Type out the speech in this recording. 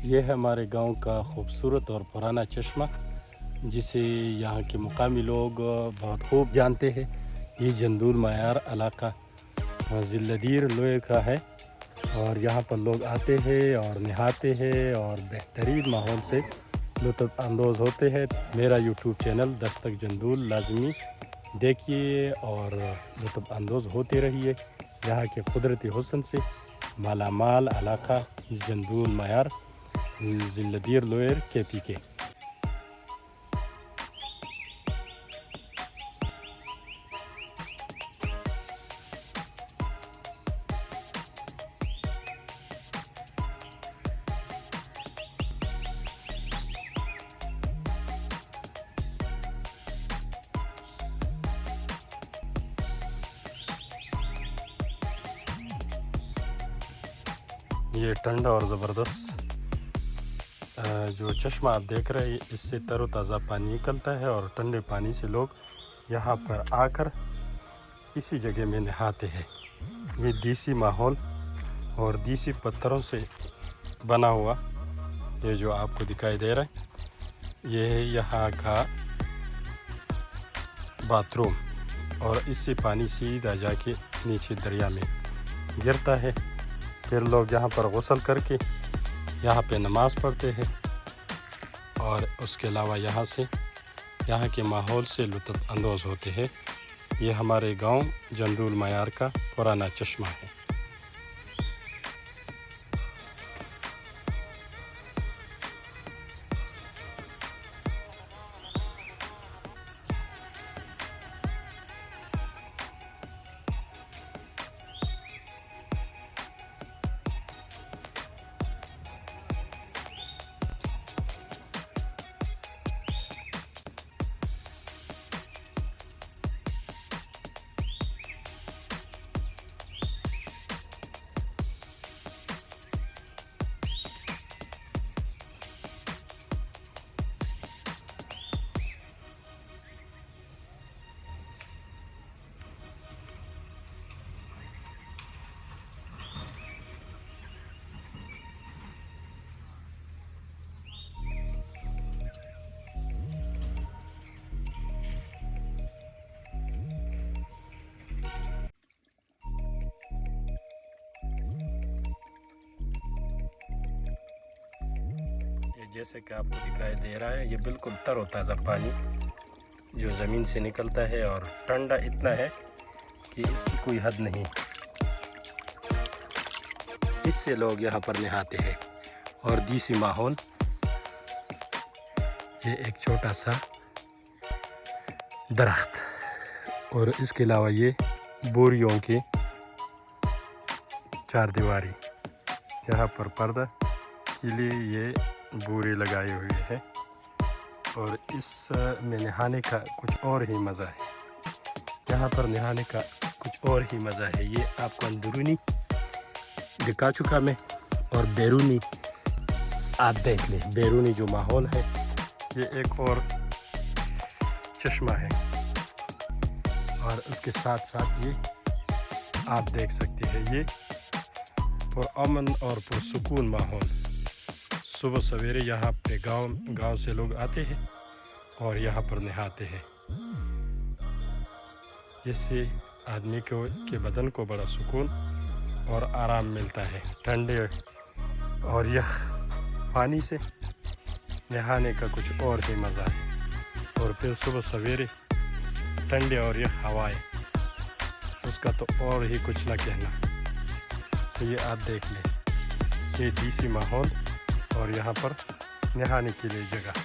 یہ ہے ہمارے گاؤں کا خوبصورت اور پرانا چشمہ جسے یہاں کے مقامی لوگ بہت خوب جانتے ہیں۔ یہ جندول معیار علاقہ ضلع دیر لوئے کا ہے اور یہاں پر لوگ آتے ہیں اور نہاتے ہیں اور بہترین ماحول سے لطف اندوز ہوتے ہیں۔ میرا یوٹیوب چینل دستک جندول لازمی دیکھیے اور لطف اندوز ہوتے رہیے۔ یہاں کے قدرتی حسن سے مالا مال علاقہ جندول معیار ضلع دیر لوئر KPK۔ یہ ٹھنڈا اور زبردست جو چشمہ آپ دیکھ رہے ہیں، اس سے تر و تازہ پانی نکلتا ہے اور ٹھنڈے پانی سے لوگ یہاں پر آ کر اسی جگہ میں نہاتے ہیں۔ یہ دیسی ماحول اور دیسی پتھروں سے بنا ہوا یہ جو آپ کو دکھائی دے رہا ہے، یہ ہے یہاں کا باتھ روم اور اس سے پانی سیدھا جا کے نیچے دریا میں گرتا ہے۔ پھر لوگ یہاں پر غسل کر کے یہاں پہ نماز پڑھتے ہیں اور اس کے علاوہ یہاں کے ماحول سے لطف اندوز ہوتے ہیں۔ یہ ہمارے گاؤں جندول معیار کا پرانا چشمہ ہے۔ جیسے کہ آپ کو دکھائی دے رہا ہے، یہ بالکل تر و تازہ پانی جو زمین سے نکلتا ہے اور ٹھنڈا اتنا ہے کہ اس کی کوئی حد نہیں۔ اس سے لوگ یہاں پر نہاتے ہیں اور دیسی ماحول۔ یہ ایک چھوٹا سا درخت اور اس کے علاوہ یہ بوریوں کی چار دیواری، یہاں پر پردہ کے لیے یہ بورے لگائے ہوئے ہیں اور اس میں نہانے کا کچھ اور ہی مزہ ہے۔ یہاں پر نہانے کا کچھ اور ہی مزہ ہے۔ یہ آپ کو اندرونی دکھا چکا میں اور بیرونی آپ دیکھ لیں۔ بیرونی جو ماحول ہے، یہ ایک اور چشمہ ہے اور اس کے ساتھ ساتھ یہ آپ دیکھ سکتے ہیں، یہ پرامن اور پرسکون ماحول۔ صبح سویرے یہاں پہ گاؤں سے لوگ آتے ہیں اور یہاں پر نہاتے ہیں۔ اس سے آدمی کے بدن کو بڑا سکون اور آرام ملتا ہے۔ ٹھنڈے اور یخ پانی سے نہانے کا کچھ اور ہی مزہ ہے اور پھر صبح سویرے ٹھنڈے اور یخ ہوائیں، اس کا تو اور ہی کچھ نہ کہنا۔ تو یہ آپ دیکھ لیں، یہ دیسی ماحول اور یہاں پر نہانے کے لیے جگہ۔